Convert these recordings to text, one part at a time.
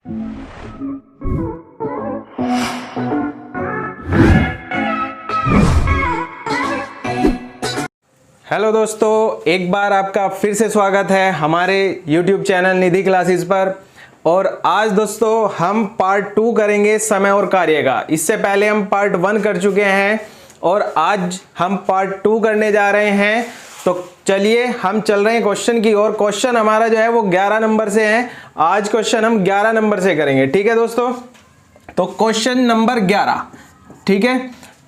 Hello दोस्तों, एक बार आपका फिर से स्वागत है हमारे YouTube चैनल निधि क्लासेस पर। और आज दोस्तों हम पार्ट 2 करेंगे समय और कार्य का। इससे पहले हम पार्ट 1 कर चुके हैं और आज हम पार्ट 2 करने जा रहे हैं। तो चलिए हम चल रहे हैं क्वेश्चन की ओर। क्वेश्चन हमारा जो है वो 11 नंबर से है। आज क्वेश्चन हम 11 नंबर से करेंगे, ठीक है दोस्तों। तो क्वेश्चन नंबर 11, ठीक है।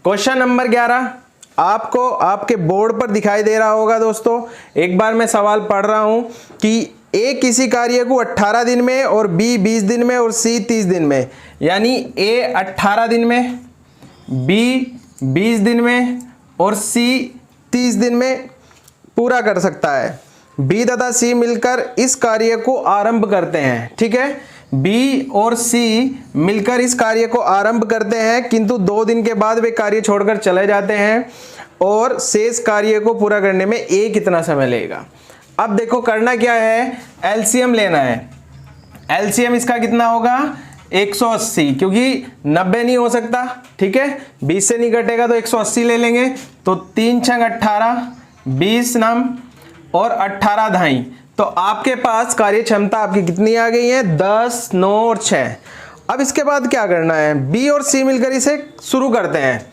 क्वेश्चन नंबर 11 आपको आपके बोर्ड पर दिखाई दे रहा होगा दोस्तों। एक बार मैं सवाल पढ़ रहा हूं कि ए किसी कार्य को 18 दिन में और बी 20 दिन में और सी 30 दिन में, यानी ए 18 दिन में, बी 20 दिन में और सी 30 दिन में पूरा कर सकता है। बी तथा सी मिलकर इस कार्य को आरंभ करते हैं, ठीक है। बी और सी मिलकर इस कार्य को आरंभ करते हैं, किंतु 2 दिन के बाद वे कार्य छोड़कर चले जाते हैं और शेष कार्य को पूरा करने में ए कितना समय लगेगा। अब देखो करना क्या है, एलसीएम लेना है। एलसीएम इसका कितना होगा 180, क्योंकि 90 नहीं हो सकता, ठीक है। 20 से नहीं घटेगा तो 180 ले लेंगे। तो 3 छंग 18, 20 नम और 18 धाई। तो आपके पास कार्य क्षमता आपकी कितनी आ गई है 10, 9 और 6। अब इसके बाद क्या करना है, बी और सी मिलकर इसे शुरू करते हैं।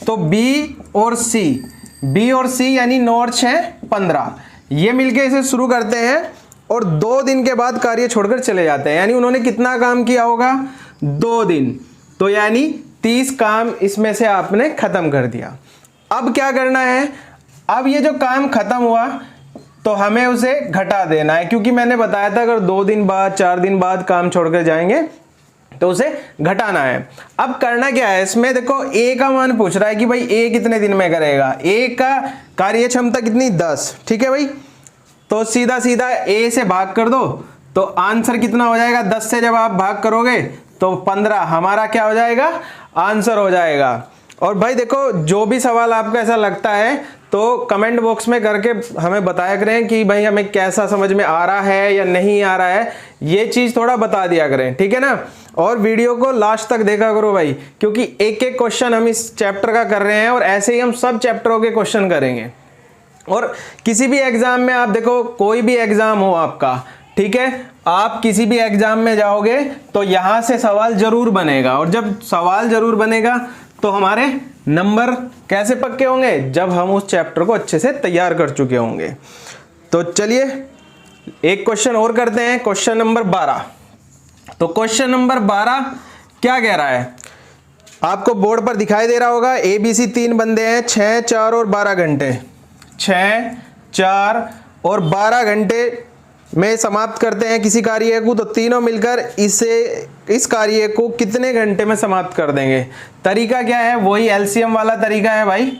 तो बी और सी यानी 9 और 6 15, ये मिलकर इसे शुरू करते हैं और 2 दिन के बाद कार्य छोड़कर चले जाते हैं। यानी उन्होंने कितना काम किया होगा 2 दिन, तो यानी 30 काम इसमें से आपने खत्म कर दिया। अब क्या करना है, अब ये जो काम खत्म हुआ तो हमें उसे घटा देना है, क्योंकि मैंने बताया था अगर 2 दिन बाद 4 दिन बाद काम छोड़कर जाएंगे तो उसे घटाना है। अब करना क्या है, इसमें देखो ए का मान पूछ रहा है कि भाई ए कितने दिन में करेगा। ए का कार्य क्षमता कितनी 10, ठीक है भाई। तो सीधा सीधा ए से भाग कर दो तो आंसर कितना हो जाएगा, 10 से जब आप भाग करोगे तो 15 हमारा क्या हो जाएगा, आंसर हो जाएगा। और भाई देखो जो भी सवाल आपको ऐसा लगता है तो कमेंट बॉक्स में करके हमें बताया करें कि भाई हमें कैसा समझ में आ रहा है या नहीं आ रहा है, ये चीज थोड़ा बता दिया करें, ठीक है ना। और वीडियो को लास्ट तक देखा करो भाई, क्योंकि एक एक क्वेश्चन हम इस चैप्टर का कर रहे हैं और ऐसे ही हम सब चैप्टरों के क्वेश्चन करेंगे। और किसी भी एग्जाम में आप देखो, कोई भी एग्जाम हो आपका, ठीक है, आप किसी भी एग्जाम में जाओगे तो यहां से सवाल जरूर बनेगा। और जब सवाल जरूर बनेगा तो हमारे नंबर कैसे पक्के होंगे, जब हम उस चैप्टर को अच्छे से तैयार कर चुके होंगे। तो चलिए एक क्वेश्चन और करते हैं, क्वेश्चन नंबर 12। तो क्वेश्चन नंबर 12 क्या कह रहा है, आपको बोर्ड पर दिखाई दे रहा होगा। ए बी सी 3 बंदे हैं, 6, 4 और 12 घंटे। 6, 4 और 12 घंटे में समाप्त करते हैं किसी कार्य को, तो तीनों मिलकर इस कार्य को कितने घंटे में समाप्त कर देंगे। तरीका क्या है, वही एलसीएम वाला तरीका है भाई।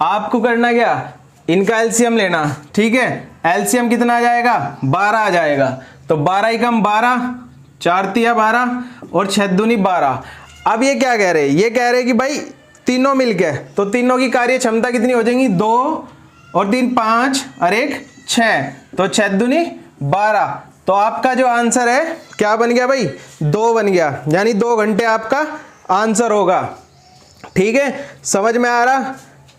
आपको करना क्या, इनका एलसीएम लेना, ठीक है। एलसीएम कितना आ जाएगा 12 आ जाएगा। तो 12 ही कम 12, 4 तिया 12 और 6 दूनी 12। अब ये क्या कह रहे हैं, ये कह रहे हैं कि भाई तीनों मिलके, तो तीनों की कार्य क्षमता कितनी हो जाएंगी 2 और 3 5 और 1 6, तो 6 दूनी 12। तो आपका जो आंसर है क्या बन गया भाई, 2 बन गया, यानी 2 घंटे आपका आंसर होगा, ठीक है। समझ में आ रहा,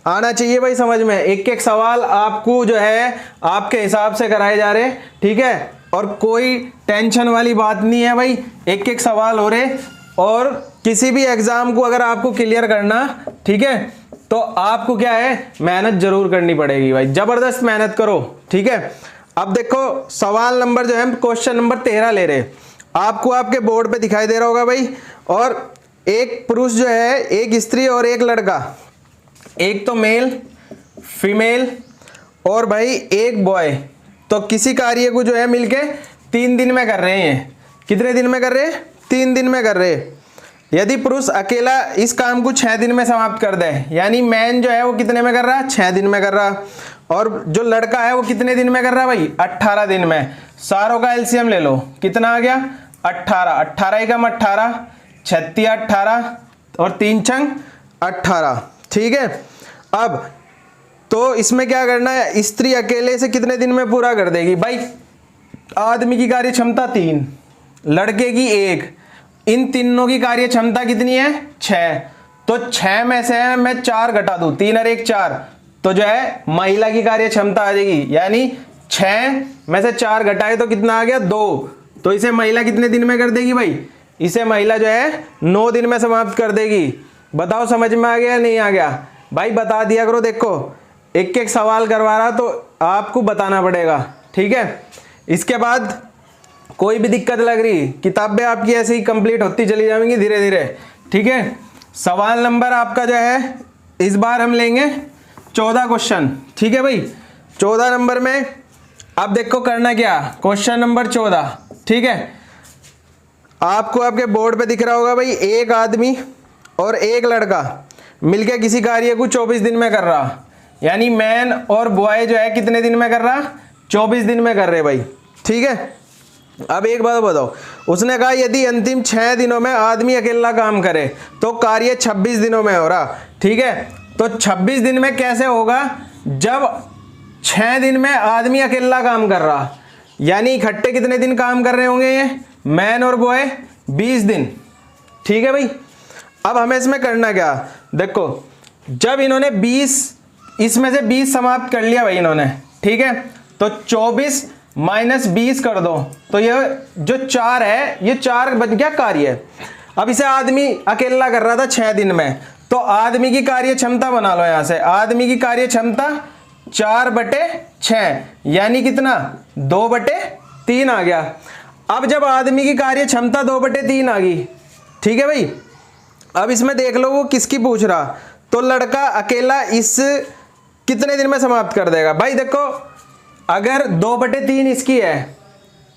आना चाहिए भाई समझ में। एक एक सवाल आपको जो है आपके हिसाब से कराए जा रहे, ठीक है। और कोई टेंशन वाली बात नहीं है भाई, एक एक सवाल हो रहे। और किसी भी एग्जाम को अगर आपको क्लियर करना, ठीक है, तो आपको क्या है, मेहनत जरूर करनी पड़ेगी भाई, जबरदस्त मेहनत करो, ठीक है। अब देखो सवाल नंबर जो है क्वेश्चन नंबर 13 ले रहे, आपको आपके बोर्ड पे दिखाई दे रहा होगा भाई। और एक पुरुष जो है, एक स्त्री और एक लड़का, एक तो मेल फीमेल और भाई एक बॉय, तो किसी कार्य को जो है मिलके 3 दिन में कर रहे हैं। कितने दिन में कर रहे हैं, 3 दिन में कर रहे हैं। यदि पुरुष अकेला इस काम को 6 दिन में समाप्त कर दे, यानी मैन जो है वो कितने में कर रहा है 6 दिन में कर रहा, और जो लड़का है वो कितने दिन में कर रहा है भाई 18 दिन में। सारों का एलसीएम ले लो, कितना आ गया 18, 18 ही कम 18, 36 18 और 3 छंग 18, ठीक है। अब तो इसमें क्या करना है, स्त्री अकेले से कितने दिन में पूरा कर देगी भाई। आदमी की कार्य क्षमता 3, लड़के की 1, इन तीनों की कार्य क्षमता कितनी है 6, तो 6 में से मैं 4 घटा दूं, 3 और 1 4, तो जो है महिला की कार्य क्षमता आ जाएगी, यानी 6 में से 4 घटाए तो कितना आ गया 2, तो इसे महिला कितने दिन में कर देगी भाई, इसे महिला जो है 9 दिन में समाप्त कर देगी। बताओ समझ में आ गया नहीं आ गया भाई, बता दिया करो। देखो एक एक सवाल करवा रहा तो आपको बताना पड़ेगा, ठीक है। इसके बाद कोई भी दिक्कत लग रही, किताबें आपकी ऐसे ही कंप्लीट होती चली जाएंगी धीरे धीरे, ठीक है। सवाल नंबर आपका जो है इस बार हम लेंगे 14 क्वेश्चन, ठीक है भाई। 14 नंबर में अब देखो करना क्या, क्वेश्चन नंबर 14, ठीक है। आपको आपके बोर्ड पे दिख रहा होगा भाई, एक आदमी और एक लड़का मिलके किसी कार्य को 24 दिन में कर रहा, यानी मैन और बॉय जो है कितने दिन में कर रहा, 24 दिन में कर रहे भाई, ठीक है। अब एक बात बताओ, उसने कहा यदि अंतिम 6 दिनों में आदमी अकेला काम करे तो कार्य 26 दिनों में हो रहा, ठीक है। तो 26 दिन में कैसे होगा, जब 6 दिन में आदमी अकेला काम कर रहा, यानी इकट्ठे कितने दिन काम कर रहे होंगे ये मैन और बॉय, 20 दिन, ठीक है भाई। अब हमें इसमें करना क्या, देखो जब इन्होंने 20 इसमें से 20 समाप्त कर लिया भाई इन्होंने, ठीक है, तो 24 माइनस 20 कर दो, तो ये जो 4 है ये 4 बन गया कार्य। अब इसे आदमी अकेला कर रहा था 6 दिन में, तो आदमी की कार्य क्षमता बना लो यहां से, आदमी की कार्य क्षमता 4/6, यानी कितना 2/3 आ गया। अब जब आदमी की कार्य क्षमता 2/3 आ गई, ठीक है भाई। अब इसमें देख लो वो किसकी पूछ रहा, तो लड़का अकेला इस कितने दिन में समाप्त कर देगा भाई। देखो अगर 2/3 इसकी है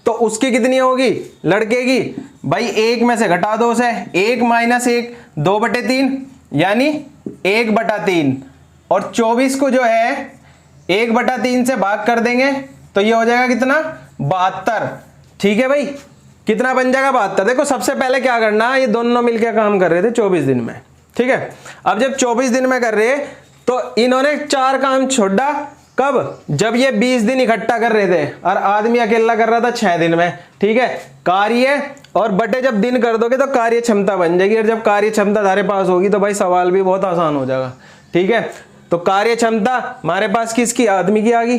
तो उसकी कितनी होगी लड़के की भाई, 1 में से घटा दो उसे, 1 माइनस 1 2/3, यानी 1/3, और 24 को जो है 1/3 से भाग कर देंगे तो ये हो जाएगा कितना 72, ठीक है भाई। कितना बन जाएगा 72। देखो सबसे पहले क्या करना, ये दोनों मिलकर काम कर रहे थे 24 दिन में, ठीक है। अब जब 24 दिन में कर रहे तो इन्होंने 4 काम छोड़ा, कब, जब ये 20 दिन इकट्ठा कर रहे थे और आदमी अकेला कर रहा था 6 दिन में, ठीक है। कार्य और बटे जब दिन कर दोगे तो कार्य क्षमता बन जाएगी, और जब कार्य क्षमता हमारे पास होगी तो भाई सवाल भी बहुत आसान हो जाएगा, ठीक है। तो कार्य क्षमता हमारे पास किसकी, आदमी की आ गई,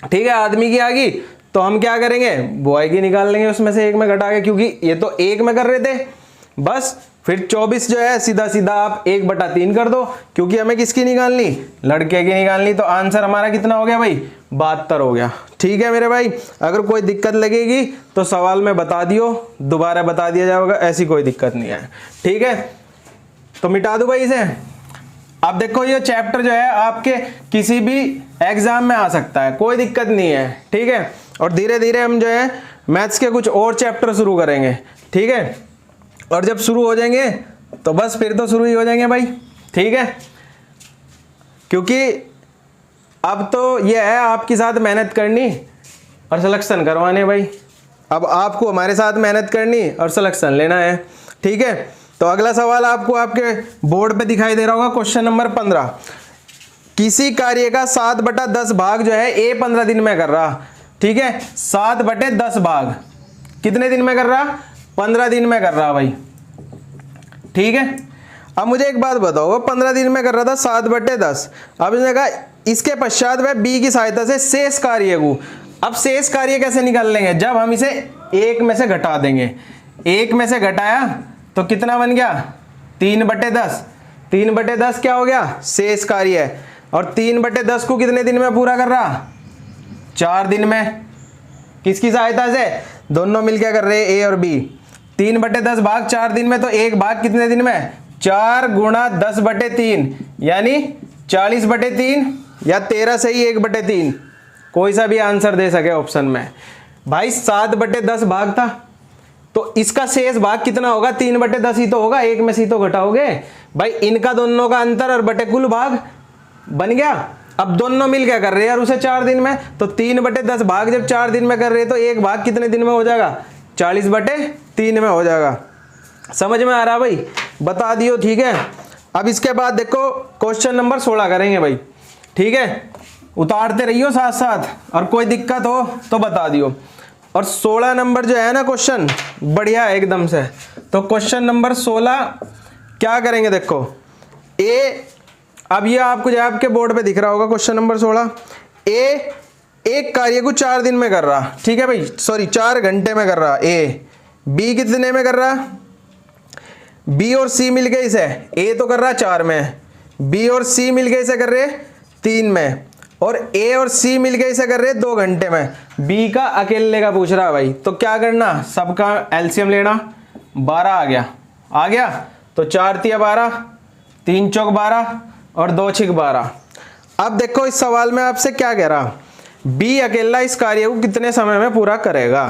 ठीक है, आदमी की आ गई। तो हम क्या करेंगे, बॉय की निकाल लेंगे उसमें से 1 में घटा के, क्योंकि ये तो 1 में कर रहे थे बस। फिर 24 जो है सीधा सीधा आप 1/3 कर दो, क्योंकि हमें किसकी निकालनी, लड़के की निकालनी। तो आंसर हमारा कितना हो गया भाई 72 हो गया, ठीक है मेरे भाई। अगर कोई दिक्कत लगेगी तो सवाल में बता दियो, दोबारा बता दिया जाएगा, ऐसी कोई दिक्कत नहीं है, ठीक है। तो मिटा दो भाई इसे। अब देखो ये चैप्टर जो है आपके किसी भी एग्जाम में आ सकता है, कोई दिक्कत नहीं है, ठीक है। और धीरे धीरे हम जो है मैथ्स के कुछ और चैप्टर शुरू करेंगे, ठीक है। और जब शुरू हो जाएंगे तो बस फिर तो शुरू ही हो जाएंगे भाई, ठीक है। क्योंकि अब तो ये है आपके साथ मेहनत करनी और सिलेक्शन करवाने भाई। अब आपको हमारे साथ मेहनत करनी और सिलेक्शन लेना है, ठीक है। तो अगला सवाल आपको आपके बोर्ड पे दिखाई दे रहा होगा, क्वेश्चन नंबर 15। किसी कार्य का 7/10 भाग जो है ए 15 दिन में कर रहा, ठीक है। 7/10 भाग कितने दिन में कर रहा, 15 दिन में कर रहा भाई, ठीक है। अब मुझे एक बात बताओ, वो 15 दिन में कर रहा था 7/10, अब इसने कहा इसके पश्चात वह बी की सहायता से शेष कार्य को, अब शेष कार्य कैसे निकाल लेंगे, जब हम इसे 1 में से घटा देंगे, 1 में से घटाया तो कितना बन गया 3/10, 3/10 क्या हो गया शेष कार्य है, और 3/10 को कितने दिन में पूरा कर रहा, 4 दिन में। किसकी सहायता से, दोनों मिलकर कर रहे ए और बी। 3/10 भाग 4 दिन में, तो एक भाग कितने दिन में, 4 गुणा 10/3, यानी 40/3, या 13 से ही 1/3, कोई सा भी आंसर दे सके ऑप्शन में। भाई 7/10 भाग था, तो इसका शेष भाग कितना होगा, 3/10 ही तो होगा, 1 में से ही तो घटाओगे भाई। इनका दोनों का अंतर और बटे कुल भाग बन गया। अब दोनों मिल क्या कर रहे हैं यार उसे 4 दिन में, तो 3/10 भाग जब 4 दिन में कर रहे हैं तो एक भाग कितने दिन में हो जाएगा, 40/3 में हो जाएगा। समझ में आ रहा भाई, बता दियो, ठीक है। अब इसके बाद देखो क्वेश्चन नंबर 16 करेंगे भाई, ठीक है। उतारते रहियो साथ साथ, और कोई दिक्कत हो तो बता दियो। और 16 नंबर जो है ना क्वेश्चन बढ़िया है एकदम से, तो क्वेश्चन नंबर 16 क्या करेंगे, देखो ए, अब ये आपको जो आपके बोर्ड पे दिख रहा होगा क्वेश्चन नंबर 16, ए एक कार्य को 4 दिन में कर रहा, ठीक है भाई, सॉरी 4 घंटे में कर रहा ए, बी कितने में कर रहा, बी और सी मिलके इसे, ए तो कर रहा 4 में, बी और सी मिलके इसे कर रहे 3 में, और ए और सी मिलके इसे कर रहे 2 घंटे में। बी का अकेले का पूछ रहा है भाई, तो क्या करना, सबका एलसीएम लेना, 12 आ गया तो 4 तिया 12, 3 चौक 12 और 2 छिक 12। अब देखो इस सवाल में आपसे क्या कह रहा, बी अकेला इस कार्य को कितने समय में पूरा करेगा,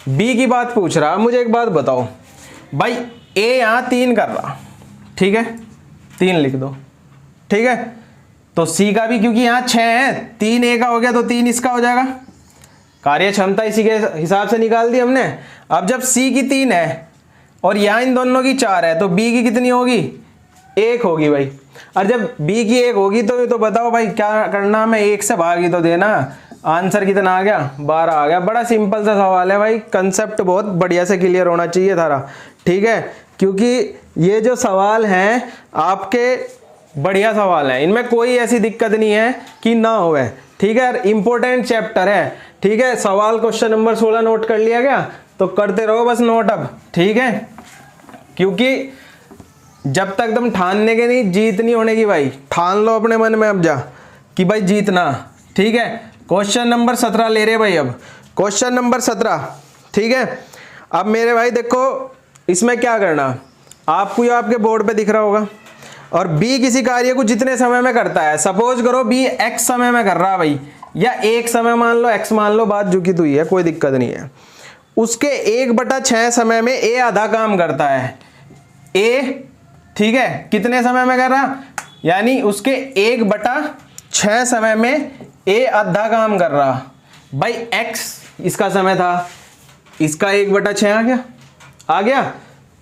बी की बात पूछ रहा। मुझे एक बात बताओ भाई, ए यहां 3 कर रहा, ठीक है 3 लिख दो, ठीक है, तो सी का भी क्योंकि यहां 6 है, 3 ए का हो गया तो 3 इसका हो जाएगा, कार्य क्षमता इसी के हिसाब से निकाल दी हमने। अब जब सी की 3 है और यहां इन दोनों की 4 है, तो बी की कितनी होगी, 1 होगी भाई। और जब बी की 1 होगी तो बताओ भाई क्या करना, हमें 1 से भाग ही तो देना, आंसर कितना आ गया, 12 आ गया। बड़ा सिंपल सा सवाल है भाई, कंसेप्ट बहुत बढ़िया से क्लियर होना चाहिए थारा, ठीक है, क्योंकि ये जो सवाल हैं आपके बढ़िया सवाल है, इनमें कोई ऐसी दिक्कत नहीं है कि ना होवे, ठीक है, इंपॉर्टेंट चैप्टर है, ठीक है। सवाल क्वेश्चन नंबर 16 नोट कर लिया गया, तो करते रहो बस नोट अब, ठीक है, क्योंकि जब तक तुम ठानने के नहीं जीत नहीं होने की भाई, ठान लो अपने मन में अब जा कि भाई जीतना, ठीक है। क्वेश्चन नंबर 17 ले रहे भाई, अब क्वेश्चन नंबर 17, ठीक है। अब मेरे भाई देखो इसमें क्या करना, आपको ये आपके बोर्ड पे दिख रहा होगा, और बी किसी कार्य को जितने समय में करता है, सपोज करो बी एक्स समय में कर रहा है भाई, या एक समय मान लो, एक्स मान लो, बात झुकी हुई है, कोई दिक्कत नहीं है। उसके 1/6 समय में ए आधा काम करता है, ए, ठीक है, कितने समय में कर रहा, यानी उसके 1/6 समय में ए आधा काम कर रहा भाई, एक्स इसका समय था, इसका 1/6 आ गया,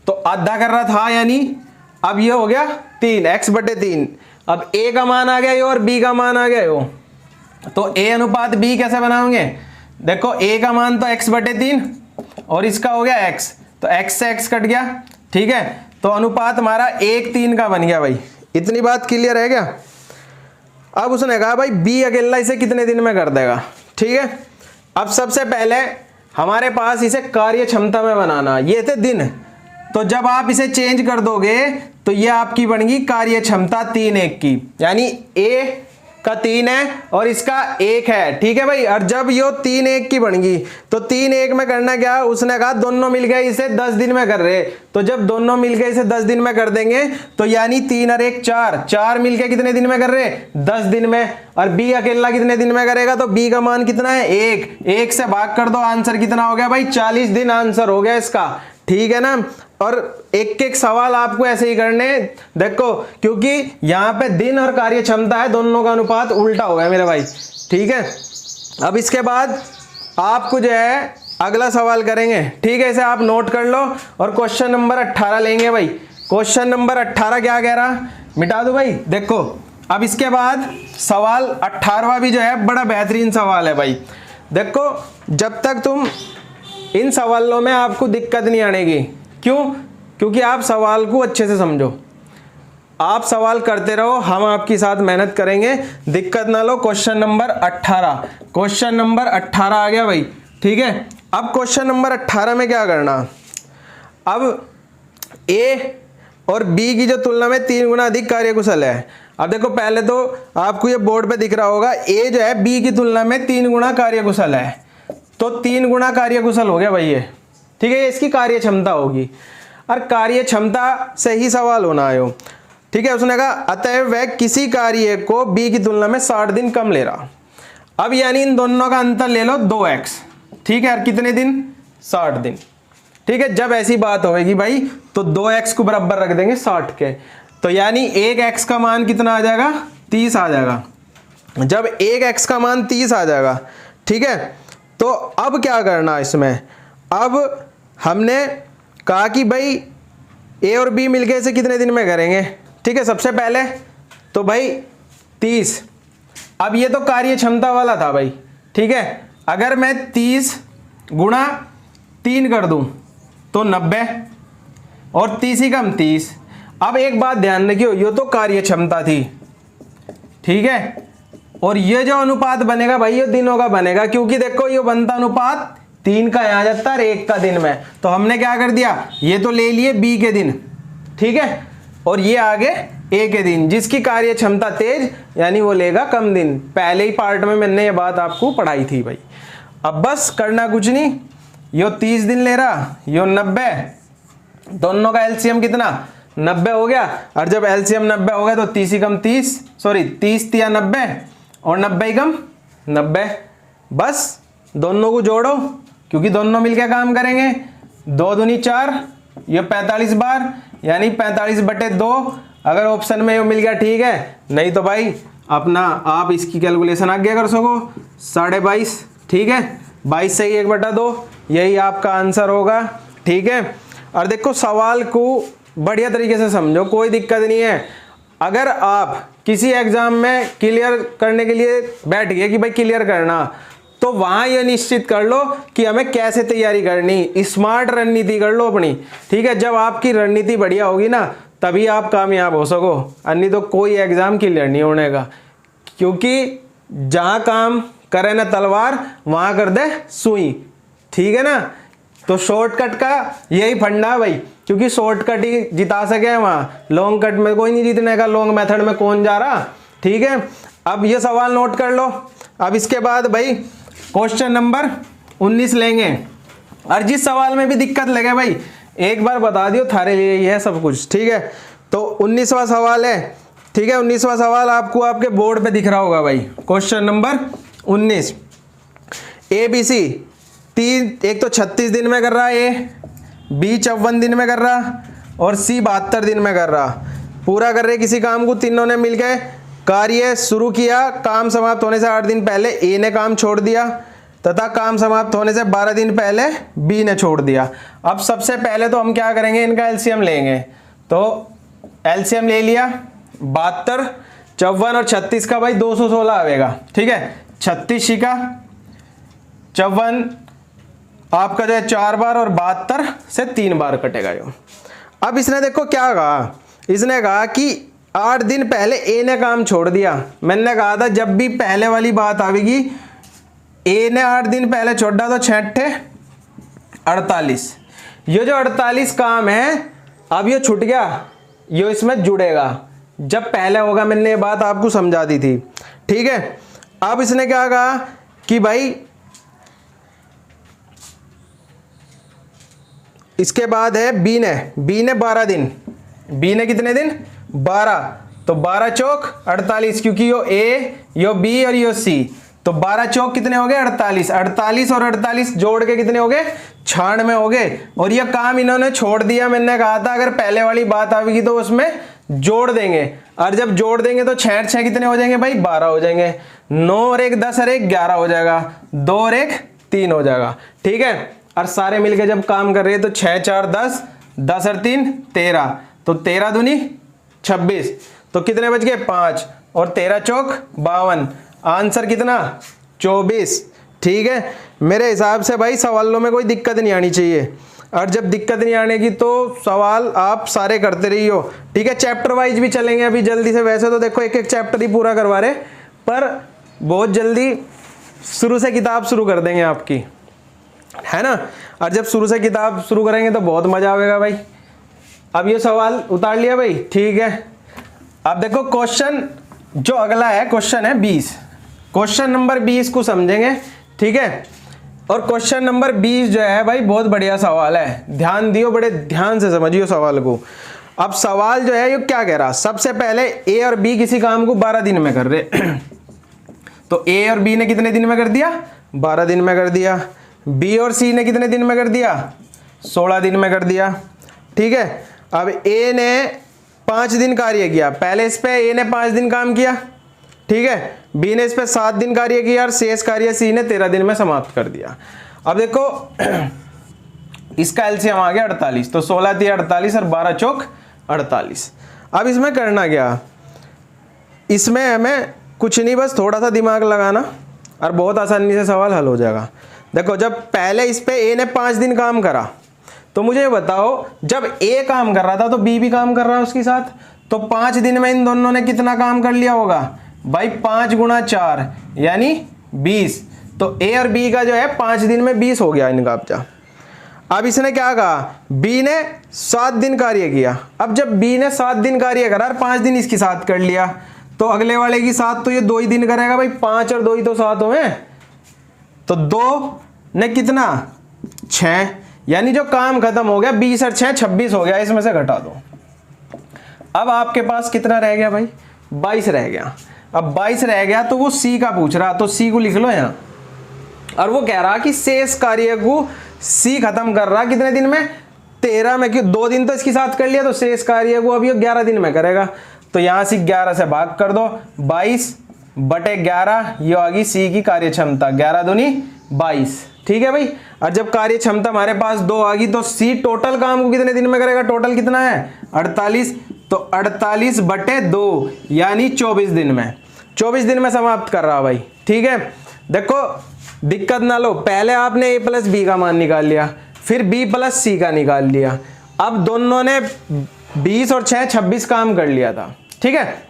तो आधा कर रहा था, यानी अब ये हो गया 3, x/3। अब ए का मान आ गया ये और बी का मान आ गया यो, तो ए अनुपात बी कैसे बनाओगे, देखो ए का मान तो x/3 और इसका हो गया x, तो x से x कट गया, ठीक है, तो अनुपात हमारा 1:3 का बन गया भाई। इतनी बात क्लियर है क्या। अब उसने कहा भाई बी अकेला इसे कितने दिन में कर देगा, ठीक है। अब सबसे पहले हमारे पास इसे कार्य क्षमता में बनाना, ये थे दिन, तो जब आप इसे चेंज कर दोगे तो ये आपकी बनेगी कार्य क्षमता 3:1 की, यानी ए का 3 है और इसका 1 है, ठीक है भाई। और जब ये 3:1 की बनेगी तो 3:1 में करना क्या, उसने कहा दोनों मिलके इसे 10 दिन में कर रहे, तो जब दोनों मिलके इसे 10 दिन में कर देंगे तो यानी 3 और 1 4, 4 मिलके कितने दिन में कर रहे, 10 दिन में। और बी अकेला कितने दिन में करेगा, तो बी का मान कितना है 1 से भाग कर दो, आंसर कितना हो गया भाई 40 दिन आंसर हो गया इसका, ठीक है ना। और एक एक सवाल आपको ऐसे ही करने, देखो क्योंकि यहां पे दिन और कार्य क्षमता है, दोनों का अनुपात उल्टा हो गया मेरे भाई, ठीक है। अब इसके बाद आपको जो है अगला सवाल करेंगे, ठीक है, इसे आप नोट कर लो, और क्वेश्चन नंबर 18 लेंगे भाई। क्वेश्चन नंबर 18 क्या कह रहा, मिटा दो भाई। देखो अब इसके बाद सवाल 18वां भी जो है बड़ा बेहतरीन सवाल है भाई। देखो जब तक तुम इन सवालों में आपको दिक्कत नहीं आनेगी, क्यों, क्योंकि आप सवाल को अच्छे से समझो, आप सवाल करते रहो, हम आपके साथ मेहनत करेंगे, दिक्कत ना लो। क्वेश्चन नंबर 18, क्वेश्चन नंबर 18 आ गया भाई, ठीक है। अब क्वेश्चन नंबर 18 में क्या करना, अब ए और बी की जो तुलना में 3 गुना अधिक कार्यकुशल है। अब देखो पहले तो आपको ये बोर्ड पे दिख रहा होगा, ए जो है बी की तुलना में 3 गुना कार्यकुशल है, तो 3 गुना कार्यकुशल हो गया भाई ये, ठीक है, ये इसकी कार्य क्षमता होगी, और कार्य क्षमता से ही सवाल होना है, ठीक है। उसने कहा अतएव वह किसी कार्य को बी की तुलना में 60 दिन कम ले रहा। अब यानी इन दोनों का अंतर ले लो 2x, ठीक है, और कितने दिन 60 दिन, ठीक है। जब ऐसी बात होगी भाई तो 2x को बराबर रख देंगे 60 के, तो यानी 1x का मान कितना आ जाएगा 30 आ जाएगा। जब 1x का मान 30 आ जाएगा, ठीक है, तो अब क्या करना इसमें, अब हमने कहा कि भाई ए और बी मिलके इसे कितने दिन में करेंगे, ठीक है। सबसे पहले तो भाई 30, अब ये तो कार्य क्षमता वाला था भाई, ठीक है। अगर मैं 30 गुणा 3 कर दूं तो 90, और 30 ही कम 30। अब एक बात ध्यान रखियो, ये तो कार्य क्षमता थी, ठीक है, और ये जो अनुपात बनेगा भाई ये दिनों का बनेगा, क्योंकि देखो ये बनता अनुपात 3 का आ जाता है 1 का दिन में। तो हमने क्या कर दिया, ये तो ले लिए बी के दिन, ठीक है, और ये आगे ए के दिन। जिसकी कार्य क्षमता तेज यानी वो लेगा कम दिन। पहले ही पार्ट में मैंने ये बात आपको पढ़ाई थी भाई। अब बस करना कुछ नहीं, यो 30 दिन ले रहा, यो 90, दोनों का एलसीएम कितना 90 हो गया। और जब एलसीएम 90 हो गया तो 30 ही कम 30, सॉरी 30 तिया 90 और 90 ही कम 90। बस दोनों को जोड़ो, क्योंकि दोनों मिलकर काम करेंगे। 2 दूनी 4, ये 45 बार यानी 45/2। अगर ऑप्शन में ये मिल गया ठीक है, नहीं तो भाई अपना आप इसकी कैलकुलेशन आगे कर सको 22.5, ठीक है, 22 से ही 1/2, यही आपका आंसर होगा, ठीक है। और देखो सवाल को बढ़िया तरीके से समझो, कोई दिक्कत नहीं है। अगर आप किसी एग्जाम में क्लियर करने के लिए बैठ गए कि भाई क्लियर करना, तो वहां यह निश्चित कर लो कि हमें कैसे तैयारी करनी, स्मार्ट रणनीति कर लो अपनी, ठीक है। जब आपकी रणनीति बढ़िया होगी ना तभी आप कामयाब हो सको, अन्य तो कोई एग्जाम क्लियर नहीं होने का। क्योंकि जहां काम करे ना तलवार वहां कर दे सुई, ठीक है ना। तो शॉर्टकट का यही फंडा है भाई, क्योंकि शॉर्टकट ही जिता सके, वहां लॉन्ग कट में कोई नहीं जीतने का, लॉन्ग मेथड में कौन जा रहा, ठीक है। अब ये सवाल नोट कर लो। अब इसके बाद भाई क्वेश्चन नंबर 19 लेंगे। और जिस सवाल में भी दिक्कत लगे भाई एक बार बता दियो, थारे लिए ये है सब कुछ, ठीक है। तो 19वां सवाल है, ठीक है। 19वां सवाल आपको आपके बोर्ड पे दिख रहा होगा भाई। क्वेश्चन नंबर 19, ABC 3, एक तो 36 दिन में कर रहा है, ए बी 54 दिन में कर रहा और सी 72 दिन में कर रहा। पूरा कर रहे किसी काम को, तीनों ने मिलकर कार्य शुरू किया। काम समाप्त होने से 8 दिन पहले ए ने काम छोड़ दिया तथा काम समाप्त होने से 12 दिन पहले बी ने छोड़ दिया। अब सबसे पहले तो हम क्या करेंगे, इनका एलसीएम लेंगे। तो एलसीएम ले लिया, 72, 54 और 36 का भाई 216 आएगा, ठीक है। 36 का 54 आपका जो है 4 बार और 72 से 3 बार कटेगा यो। अब इसने देखो क्या कहा, इसने कहा कि 8 दिन पहले ए ने काम छोड़ दिया। मैंने कहा था जब भी पहले वाली बात आएगी, ए ने 8 दिन पहले छोड़ा तो 6 48, ये जो 48 काम है अब ये छूट गया, ये इसमें जुड़ेगा। जब पहले होगा मैंने ये बात आपको समझा दी थी, ठीक है। अब इसने क्या कहा कि भाई इसके बाद है बी ने 12 दिन, बी ने कितने दिन 12, तो 12 चौक 48, क्योंकि यो ए यो बी और यो सी, तो 12 चौक कितने हो गए 48, 48 और 48 जोड़ के कितने हो गए 96 हो गए। और ये काम इन्होंने छोड़ दिया। मैंने कहा था अगर पहले वाली बात आएगी तो उसमें जोड़ देंगे, और जब जोड़ देंगे तो 6 6 कितने हो जाएंगे भाई 12 हो जाएंगे, 9 और 1 10 और 1 11 हो जाएगा, 2 और 1 3 हो जाएगा, ठीक है। और सारे मिलके जब काम कर रहे हैं तो 6 4 10, 10 और 3 13, तो 13 दूनी 26, तो कितने बच गए 5 और 13 चौक 52, आंसर कितना 24, ठीक है। मेरे हिसाब से भाई सवालों में कोई दिक्कत नहीं आनी चाहिए, और जब दिक्कत नहीं आने की तो सवाल आप सारे करते रहियो, ठीक है। चैप्टर वाइज भी चलेंगे अभी जल्दी से। वैसे तो देखो एक एक चैप्टर ही पूरा करवा रहे, पर बहुत जल्दी शुरू से किताब शुरू कर देंगे आपकी, है ना। और जब शुरू से किताब शुरू करेंगे तो बहुत मजा आएगा भाई। अब ये सवाल उतार लिया भाई, ठीक है। अब देखो क्वेश्चन जो अगला है, क्वेश्चन है 20, क्वेश्चन नंबर 20 को समझेंगे, ठीक है। और क्वेश्चन नंबर 20 जो है भाई बहुत बढ़िया सवाल है, ध्यान दियो, बड़े ध्यान से समझियो सवाल को। अब सवाल जो है ये क्या कह रहा, सबसे पहले ए और बी किसी काम को 12 दिन में कर रहे तो ए और बी ने कितने दिन में कर दिया 12 दिन में कर दिया। बी और सी ने कितने दिन में कर दिया 16 दिन में कर दिया, ठीक है। अब ए ने 5 दिन कार्य किया, पहले इस पे ए ने 5 दिन काम किया, ठीक है। बी ने इस पे 7 दिन कार्य किया और शेष कार्य सी ने 13 दिन में समाप्त कर दिया। अब देखो इसका एलसीएम आ गया 48, तो 16 3 48 और 12 चौक 48। अब इसमें करना क्या, इसमें हमें कुछ नहीं, बस थोड़ा सा दिमाग लगाना और बहुत आसानी से सवाल हल हो जाएगा। देखो जब पहले इस पे ए ने 5 दिन काम करा तो मुझे बताओ, जब ए काम कर रहा था तो बी भी काम कर रहा है उसके साथ, तो 5 दिन में इन दोनों ने कितना काम कर लिया होगा भाई? 5 गुणा 4 यानी 20। तो ए और बी का जो है 5 दिन में 20 हो गया इनका आपका। अब इसने क्या कहा, बी ने 7 दिन कार्य किया। अब जब बी ने 7 दिन कार्य करा और 5 दिन इसके साथ कर लिया, तो अगले वाले की 7 तो ये 2 ही दिन करेगा भाई, 5 और 2 ही तो 7 हुए, तो 2 ने कितना 6, यानी जो काम खत्म हो गया 20 और 6 26 हो गया, इसमें से घटा दो। अब आपके पास कितना रह गया भाई? 22 रह गया। अब 22 रह गया तो वो सी का पूछ रहा, तो सी को लिख लो यहाँ। और वो कह रहा कि शेष कार्य को सी खत्म कर रहा कितने दिन में? 13 में। क्यों? 2 दिन तो इसके साथ कर लिया, तो शेष कार्य को अभी 11 दिन में करेगा। तो यहां से 11 से भाग कर दो, 22/11 ये आ गई सी की कार्य क्षमता, 11 दूनी 22। ठीक है भाई। और जब कार्य क्षमता हमारे पास 2 आ गई, तो सी टोटल काम को कितने दिन में करेगा? टोटल कितना है? 48। तो 48/2 यानी 24 दिन में, 24 दिन में समाप्त कर रहा भाई। ठीक है, देखो दिक्कत ना लो, पहले आपने a प्लस बी का मान निकाल लिया, फिर b प्लस सी का निकाल लिया। अब दोनों ने 20 और 6 26 काम कर लिया था। ठीक है,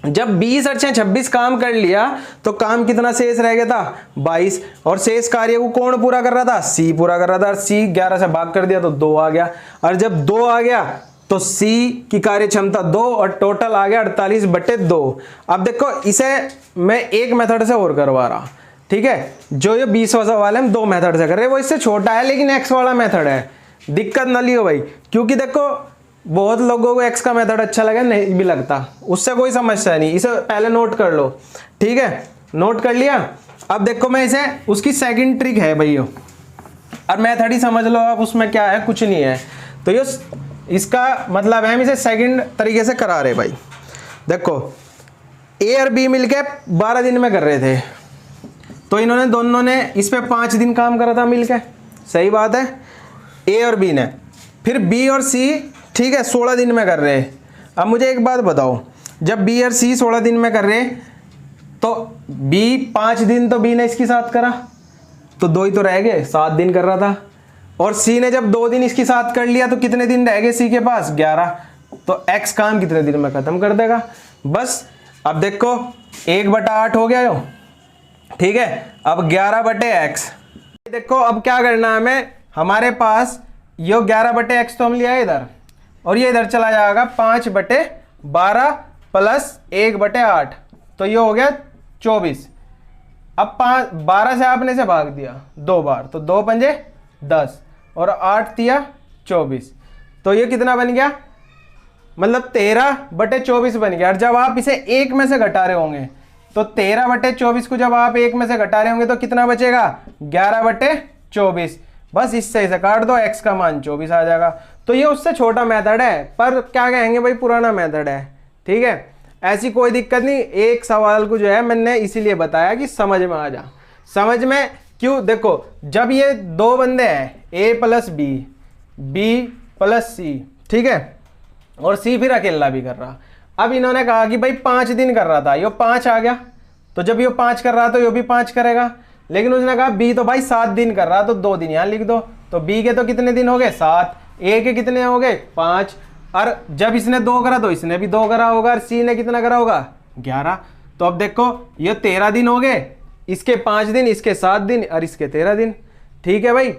जब 20 और 6 26 काम कर लिया तो काम कितना शेष रह गया था? 22। और शेष कार्य को कौन पूरा कर रहा था? सी पूरा कर रहा था। सी 11 से भाग कर दिया तो 2 आ गया। और जब 2 आ गया तो सी की कार्य क्षमता 2 और टोटल आ गया 48/2। अब देखो इसे मैं एक मेथड से और करवा रहा। ठीक है, जो ये 20 वाला हम 2 मेथड से कर रहे हैं, वो इससे छोटा है लेकिन एक्स वाला मेथड है। दिक्कत ना लियो भाई, क्योंकि देखो बहुत लोगों को एक्स का मेथड अच्छा लगा, नहीं भी लगता, उससे कोई समस्या नहीं, इसे पहले नोट कर लो। ठीक है, नोट कर लिया। अब देखो मैं इसे, उसकी सेकंड ट्रिक है भैया, और मेथड ही समझ लो आप, उसमें क्या है, कुछ नहीं है। तो ये इसका मतलब है हम इसे सेकंड तरीके से करा रहे भाई। देखो ए और बी मिलके 12 दिन में कर रहे थे, तो इन्होंने दोनों ने इस पे 5 दिन काम करा था मिलके, सही बात है, ए और बी ने। फिर बी और सी, ठीक है, 16 दिन में कर रहे हैं। अब मुझे एक बात बताओ, जब बी और सी 16 दिन में कर रहे हैं, तो बी 5 दिन तो बी ने इसके साथ करा, तो 2 ही तो रह गए, 7 दिन कर रहा था। और सी ने जब 2 दिन इसके साथ कर लिया, तो कितने दिन रह गए सी के पास? 11। तो एक्स काम कितने दिन में खत्म कर देगा? बस। अब देखो 1/8 हो गया यो। ठीक है, अब 11/x। देखो अब क्या करना है हमें, हमारे पास यो 11/x तो हम लिया है इधर, और ये इधर चला जाएगा 5/12 प्लस 1/8, तो ये हो गया 24। अब 12 से आपने से भाग दिया 2 बार, तो 2 पंजे 10 और 8 तिया 24, तो ये कितना बन गया? मतलब 13/24 बन गया। और जब आप इसे 1 में से घटा रहे होंगे, तो 13/24 को जब आप 1 में से घटा रहे होंगे तो कितना बचेगा? 11/24। बस इससे इसे काट दो, x का मान 24 आ जाएगा। तो ये उससे छोटा मेथड है, पर क्या कहेंगे भाई, पुराना मेथड है। ठीक है, ऐसी कोई दिक्कत नहीं। एक सवाल को जो है मैंने इसीलिए बताया कि समझ में आ जा। समझ में क्यों? देखो जब ये 2 बंदे हैं, a plus b, b plus c, ठीक है, और सी फिर अकेला भी कर रहा। अब इन्होंने कहा कि भाई 5 दिन कर रहा था, यो 5 आ गया, तो जब ये 5 कर रहा तो यो भी 5 करेगा। लेकिन उसने कहा बी तो भाई 7 दिन कर रहा, तो 2 दिन यहाँ लिख दो। तो बी के तो कितने दिन हो गए? 7। ए के कितने हो गए? 5। और जब इसने 2 करा तो इसने भी 2 करा होगा, और सी ने कितना करा होगा? 11। तो अब देखो ये 13 दिन हो गए, इसके 5 दिन, इसके 7 दिन और इसके 13 दिन। ठीक है भाई,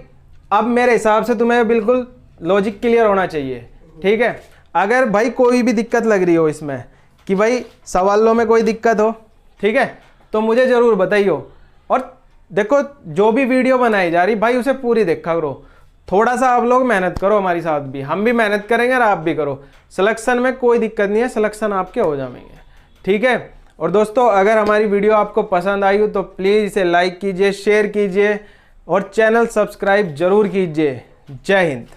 अब मेरे हिसाब से तुम्हें बिल्कुल लॉजिक क्लियर होना चाहिए। ठीक है, अगर भाई कोई भी दिक्कत लग रही हो इसमें, कि भाई सवालों में कोई दिक्कत हो, ठीक है, तो मुझे ज़रूर बताइयो। और देखो जो भी वीडियो बनाई जा रही भाई, उसे पूरी देखा करो। थोड़ा सा आप लोग मेहनत करो, हमारी साथ भी, हम भी मेहनत करेंगे और आप भी करो। सिलेक्शन में कोई दिक्कत नहीं है, सिलेक्शन आपके हो जाएंगे। ठीक है, और दोस्तों अगर हमारी वीडियो आपको पसंद आई हो तो प्लीज़ इसे लाइक कीजिए, शेयर कीजिए और चैनल सब्सक्राइब जरूर कीजिए। जय हिंद।